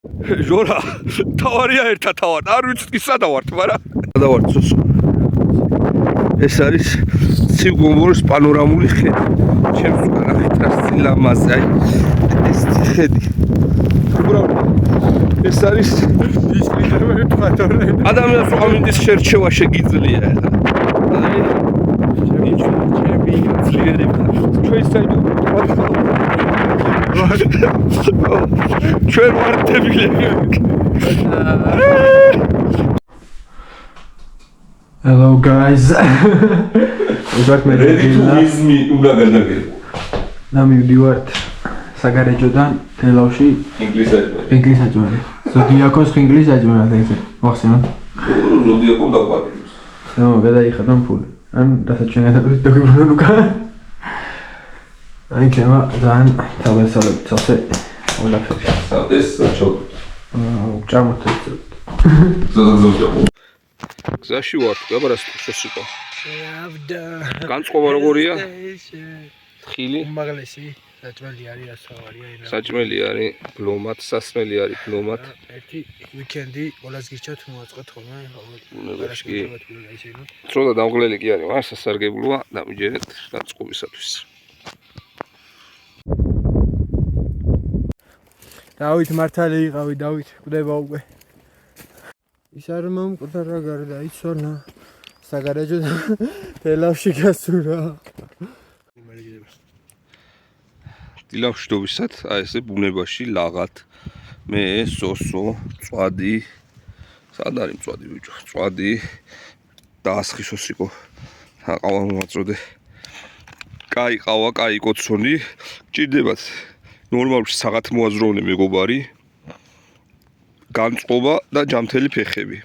ჟორა, თავარია ერთად თავარ. არ ვიცით კი სადავართ, მაგრამ სადავართ სოსო. ეს არის ცივგომბორის პანორამული ხედი. ჩემს უკან ნახეთ რა სილამაზე, აი ეს ხედი. უბრალოდ ეს არის ის ლიდერები თვატორე. ადამიანს ამინდის შერჩევა შეგიძლია. აი ჩემი ძლიერი ჩვენ საერთოდ ჩვენ ვარდებილები. Hello guys. Uzak მედიცინა უნდა გადაგერ. ნამივდივართ საგარეჯოდან თელავში ინგლისად ჯვარი. ზოდიაკოს ინგლისად ჯვარი ესე. მოხსენოთ. ზოდიაკო დაგვარებს. ნო, გადაიხადონ ფული. ან დასაჩვენებლად დაგიბრუნო უკან. აი ჩემო ძალიან თავესალებით ასე ყველაფერი. ეს საჩო. ჭამოთ. გზაში ვართ, გაბარასტუშოს იყო. განწყობა როგორია? ხილი? უმაღლესი საჭმელი არის ასავარია. საჭმელი არის, ბლომად, სასმელი არის, ბლომად. ერთი ვიკენდი ყველას გიჩვენთ მოაწყოთ ხოლმე. ბუნებაში კი. ცოტა დამღლელი კი არის, მაგრამ სასარგებლოა დამიჯერეთ განწყობისათვის. დავით მართალი იყავი, დავით, კვდება უკვე. ის არ მომკვდა რა გარდა იცონა. საგარეჯოდან თელავში გასურა. დილამშვიდობისად, აი ესე ბუნებაში ლაღად მე სოსო, წვადი. სად არის წვადი ბიჭო? წვადი დაასხისოს იყო. აყავა მომაწოდე. კაი ყავა, კაი კოცონი. გჭირდებათ ნორმალში საღათ მოაზროვნე მეგობარი. განწყობა და ჯამთელი ფეხები.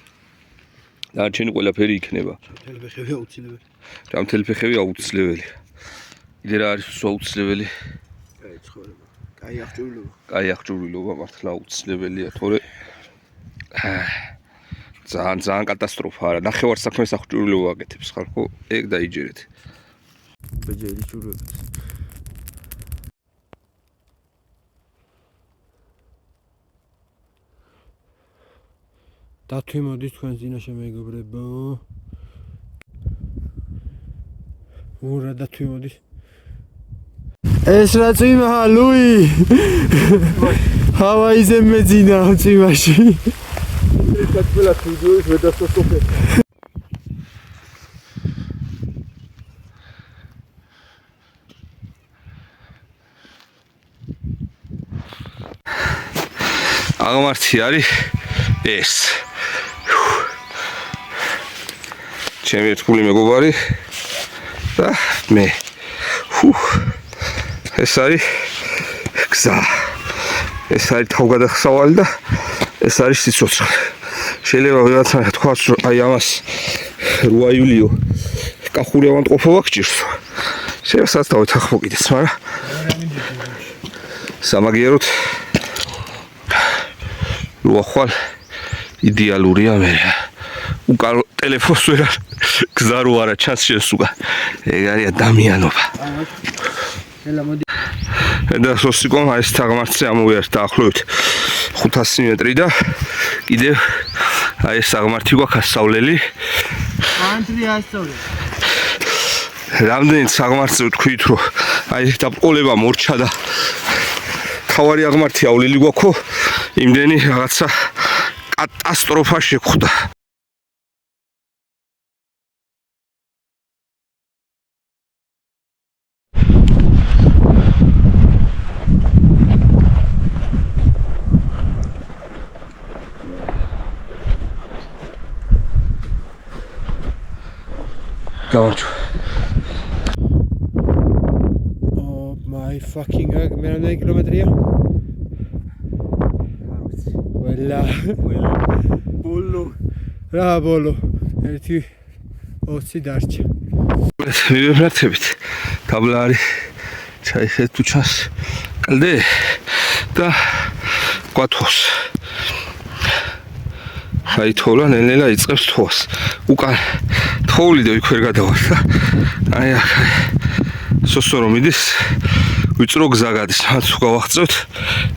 დარჩენი ყველაფერი იქნება. ჯამთელი ფეხები აუცილებელი. ჯამთელი ფეხები აუცილებელი. კიდე რა არის აუცილებელი? კაი ცხოვრება. კაი აღჭურვილობა. კაი აღჭურვილობა მართლა აუცილებელია, თორე ძალიან კატასტროფაა. ნახევარ საქმეს აღჭურვილობა აკეთებს ხალხო, ეგ დაიჯერეთ. ბეჯელი ჭურვებს. დათვი მოდის თქვენ წინაშე მეგობრებო. ურა დათვი მოდის. ეს რა წვიმაა ლუი. ჰავაიზე მეძინა წვიმაში. ეს ყველა ვიდეოის ვედასტოფე. აღმართი არის ეს. ჩემი ერთგული მეგობარი და მე. ეს არის გზა. ეს არის თავგადასავალი და ეს არის სიცოცხლე. შეიძლება ვიღაცა თქვას რომ აი ამას 8 იულიო კახური ავადმყოფობა გჭირს. შეიძლება სასწაულით ახმოკიდეს, მაგრამ სამაგიეროდ რო ახვალ იდეალურია მე. უკან ტელეფონს ვერ გზა რო არა ჩანს შენს უკან. ეგ არის ადამიანობა. და სოსიკომ აი ეს თაღმართზე ამოვიართ დაახლოებით 500 მეტრი და კიდევ აი ეს თაღმართი გვაქვს ასავლელი. ანტრი ასავლელი. რამდენი თაღმართზე ვთქვით რომ აი დაბრკოლება მორჩა და თავარი აღმართი ავლელი გვაქვს, იმდენი რაღაცა კატასტროფა შეხვდა. გამარჯობა. Oh my fucking god, მე რამდენი კილომეტრია? Voilà. Bolo. რა ბოლო? 1:20 დარჩა. მივეფრთხებით. თაბლა არის ჩაიხეთ თუ ჩას. კლდე და გვათოს. აი თოლა ნელ-ნელა იწყებს თოვას. უკან თოვლი და იქ ვერ გადავარ და აი აქ სოსო რომ მიდის ვიწრო გზა გადის. მათ თუ გავახწევთ,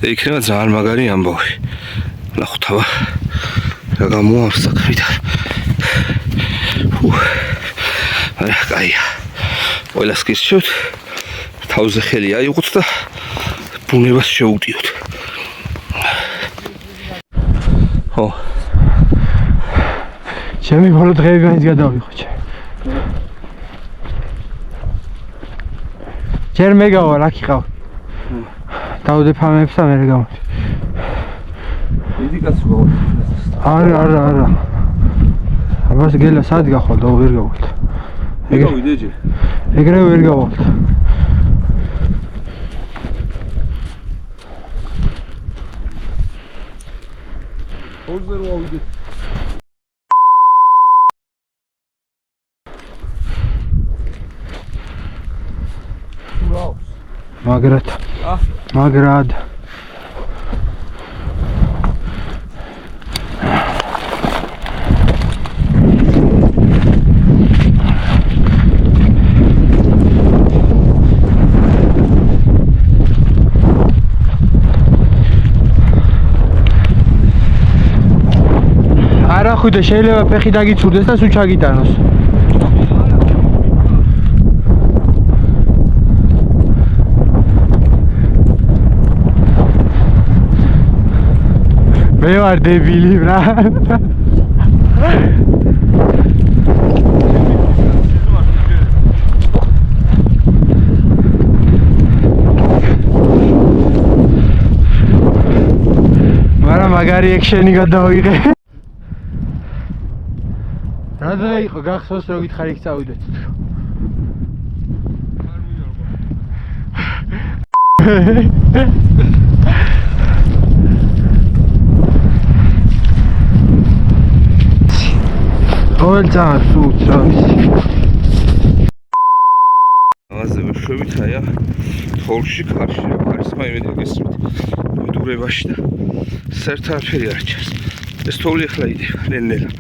იქნება ძალიან მაგარი ამბავი. ნახოთ აბა რა გამოავს საქმიდან. არა, კაია. ყველას გისჩევთ. თავზე ხელი აიღოთ და ბუნებას შეუტიოთ. ხო. ჩემი ბოლო დღეები მაინც გადავიღო. ჯერ მე გავა რა ქიყავ. დავდე ფამებს და მე გავა. დიდი კაცო გავა. არა. აბას გელა სად გახვალ და ვერ გავალ. ეგრე ჯერ. ეგრე ვერ გავალ. ორზე რო ავიდეთ. მაგრად. არა ხვიდე შეიძლება ფეხი დაგიცურდეს და სულ ჩაგიტანოს. მე ვარ დებილი რა. მაგრამ მაგარი ექშენი გადავიღე. რა და იყო გახსოვს რომ გითხარი იქ წავიდეთ. ოლცა სუცავს. ამაზე ვეშვებით აია თოლში კარში რა ხარისხმა იმედი გესმით. მოდურებაში და საერთოდ ფერი არ ჩანს. ეს თოლი ახლა იდება ნელ-ნელა.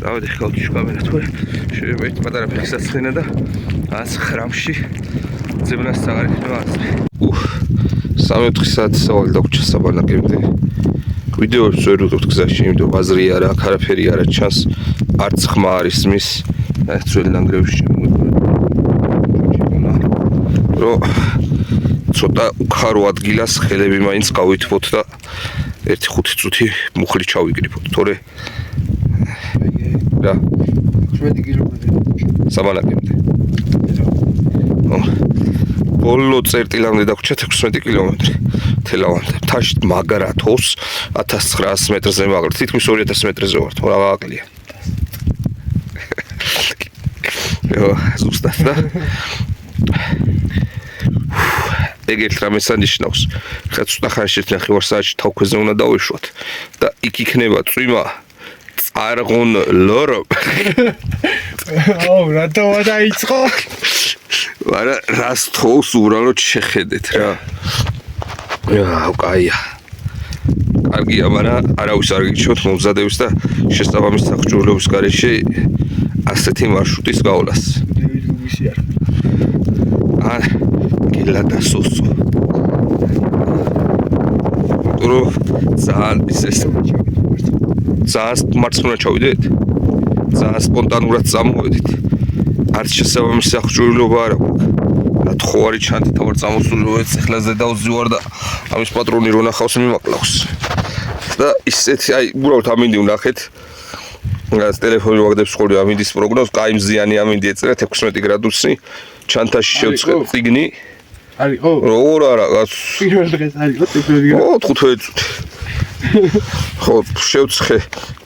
დავედი ხელთ შეკავენა თუ შეიძლება ერთ პატარა ფიქსაც ხენა და 9-ში ძებნას აღარ იქნება ასე. 3-4 საათი სავალ დაგჭა საბანაკემდე. ვიდეოებს ვერ ვიღებთ გზაში, იმიტომ ბაზრი არა, არაფერი არა ჩანს, არც ხმა არის მის. ეს ძველი ნანგრევში რომ ცოტა უქარო ადგილას ხელები მაინც გავითბოთ და 1-5 წუთი მუხლი ჩავიკრიფოთ, თორე რა 17 კილომეტრი საბანაკემდე. ბოლო წერტილამდე დაგვრჩა 16 კილომეტრი თელავანდა. თაშით მაგრათოს 1900 მეტრზე მაგარ, თითქმის 2000 მეტრზე ვარ, რა გააკლია. ზუსტად და ეგეთ რამეს ანიშნავს. ხა ცოტა ხანში 1.5 საათში თავქვეზე უნდა დავეშვათ და იქ იქნება წვიმა წარღონ ლორო. აუ რატო დაიწყო? არა რას თხოვს უბრალოდ შეხედეთ რა. კაია. კარგია, მაგრამ არავის არ გიჩვენოთ მომზადების და შესაბამის საფუძვლების გარეშე ასეთი მარშრუტის გავლას. დევიდ გუგისი არ. გელა და სოსო. ტურო ძალიან ისეს ძალიან მარცხნივ ჩავიდეთ. ძალიან სპონტანურად წამოვედით. არც შესაბამის საფუძვლობა არ აქვს. თხოვარი ჩანთი თავარ წამოსული რო ეხლა ზედავზივარ და ამის პატრონი რო ნახავს მიმაკლავს. და ისეთი აი უბრალოდ ამინდი ვნახეთ. რაც ტელეფონი ვაგდებს ხოლმე ამინდის პროგნოზ, კაი მზიანი ამინდი ეწერა 16 გრადუსი, ჩანთაში შევწყე წიგნი. არისო? როგორ არა, პირველ დღეს არისო 15 გრადუსი. 15 წუთი. ხო, შევწყე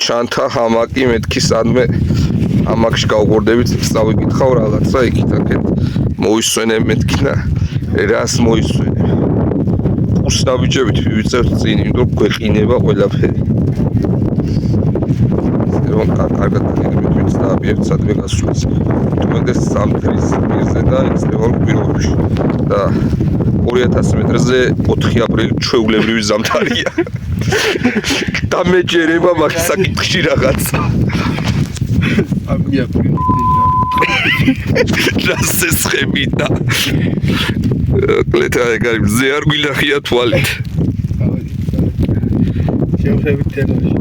ჩანთა, ჰამაკი, მეთქი სადმე ამაკში გავგორდებით, წავიკითხავ რაღაცა იქით-აქეთ. მოისვენე მეთქი და რას მოისვენე. უსნაბიჯებით ვივიწევთ წინ, იმიტომ გვეყინება ყველაფერი. რომ კარგად მეთქით დააბიებთ სადმე გასვლას. თუმცა სამთრის მიზზე და ექსტრემალურ პირობებში. და 2000 მეტრზე 4 აპრილი ჩვეულებრივი ზამთარია. და მეჯერება მაგ საკითხში რაღაცა. ამია პრინციპი. დასესხები და კლეთა ეგარი მზე არ გვილახია თვალით. შევხებით თელოში.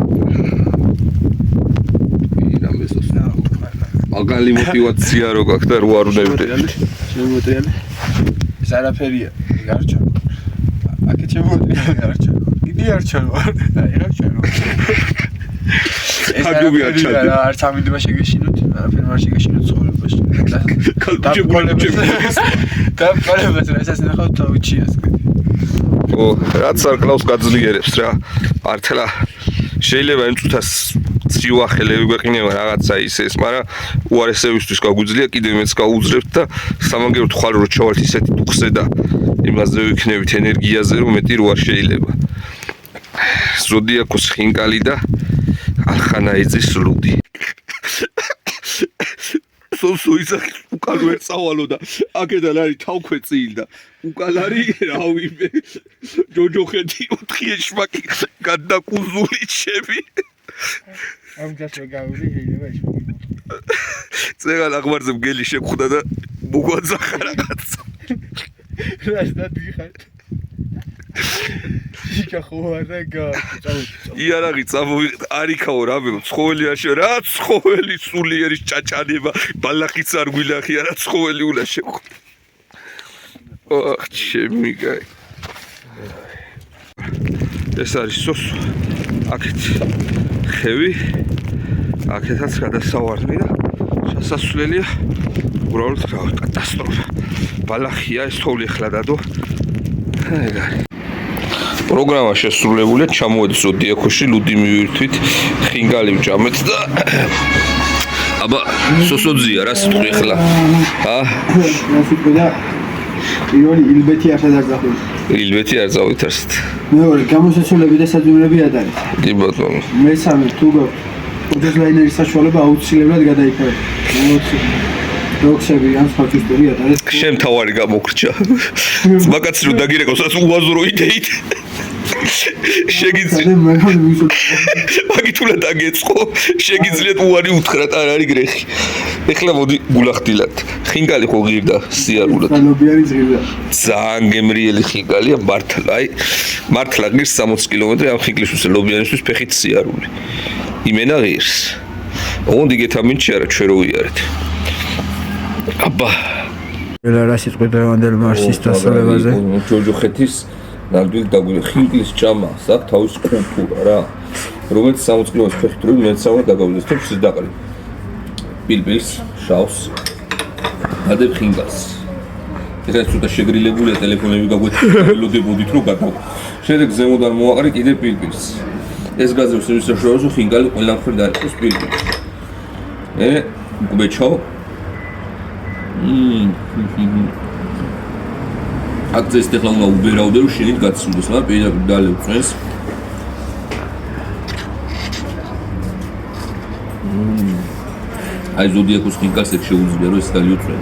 ირამესოს. მაგალი мотиваცია რო გაქვს და რო არ უნდა ევდე. შემოტრიალე. ეს არაფერია. გარჩა. აკეთ შემოტრიალე გარჩა. იგი არჩა. აი გარჩა. ეს არაფერია, არც ამინდება შეგეშინოთ, არაფერ არ შეგეშინოთ ცხოვრებაში. და პრობლემას რასაც ნახავთ თავიჩიას. ო, რაც არ კლავს გაძლიერებს რა. მართლა შეიძლება იმ წუთას ცივახელები გვეყინება რაღაცა ისეს, მაგრამ უარესებისთვის გაგვიძლია კიდევ მეც გაუძრებთ და სამაგეროდ ხვალ რო ჩავალთ ისეთი დუხზე და იმაზე ვიქნებით ენერგიაზე რომ მეტი რო არ შეიძლება. ზოდიაქოს ხინკალი და ალხანაიძის ლუდი. სოსო ისახი უკან ვერ წავალო და აქედან არის თავქვეწილი და უკან არის რავიმე ჯოჯოხეთი 4 შმაკი გადაკუზული ჩემი. ამ გასვე გავიდი შეიძლება ის მოგიმოწყო. წეგან აღმარზე მგელი შეგხვდა და მოგვაძახა რაღაცა. რას დადიხარ? იქა ხო არა გავიწავ. იარაღი წამოვიყ არიქაო რამე ცხოველი აშო რა ცხოველი სულიერის ჭაჭანება ბალახიც არ გვილახი არა ცხოველი უნდა შეგხვ. ოხ ჩემი გაი. ეს არის სოსო. აქეთ ხევი აქეთაც გადასავარდნი და შესასვლელია უბრალოდ კატასტროფა. ბალახია ეს თოვლი ახლა დადო. ეგარი. პროგრამა შესრულებულია, ჩამოვედი ზოდიაქოში, ლუდი მივირთვით, ხინგალი ვჭამეთ და აბა სოსოძია რა სიტყვი ახლა? ნასიტყვი და პირველი ილბეთი არ შედარწახული. ილბეთი არ წავით არსით. მეორე გამოსაცვლელები და საძმრები ატარეთ. კი ბატონო. მესამე თუ ოჯახ ლაინერის საშუალება აუცილებლად გადაიფარეთ. მეოთხე როქსები ან ფაქტორი ატარეთ. შემთავარი გამოგრჩა. მაგაც რო დაგირეკოს ას უაზრო იდეით. შეგიძლიათ მაგით უნდა დაგეწყო. შეგიძლიათ უარი უთხრათ არ არის გრეხი. ეხლა მოდი გულახდილად. ხინგალი ხო ღირდა სიარულად. ლობიანი ზღირდა. ძალიან გემრიელი ხინგალია მართლა. აი მართლა ღირს 60 კილომეტრი ამ ხინგლისთვის ლობიანისთვის ფეხით სიარული. იმენა ღირს. ოღონდ იგეთა მინჩი არა ჩვენ რო ვიარეთ. აბა რა რა სიტყვი დღევანდელ მარსის დასწრებაზე? ჯოჯოხეთის ნამდვილ დაგვი ხინკლის ჭამა აქვს თავის კულტურა რა. რომელიც 60 კილომეტრის ფეხით რო მეცავა დაგავდეს თუ ის დაყრი. პილპილს, შავს. ადებ ხინკალს. ეხლა ცოტა შეგრილებულია ტელეფონები გაგვეთილოდებოდით რომ გადავ. შემდეგ ზემოდან მოაყრი კიდე პილპილს. ეს გაზევს იმის საშუალებას რომ ხინკალი ყველა მხრიდან დაიყოს პილპილს. გუბეჩო აქ ეს ახლა უნდა უბერავდე რომ შენით გაცილდეს, მაგრამ პირდაპირ დალევწვენს. აი ზოდიაქოს ხინკალს ეგ შეუძლია რომ ეს დალიოცვენ.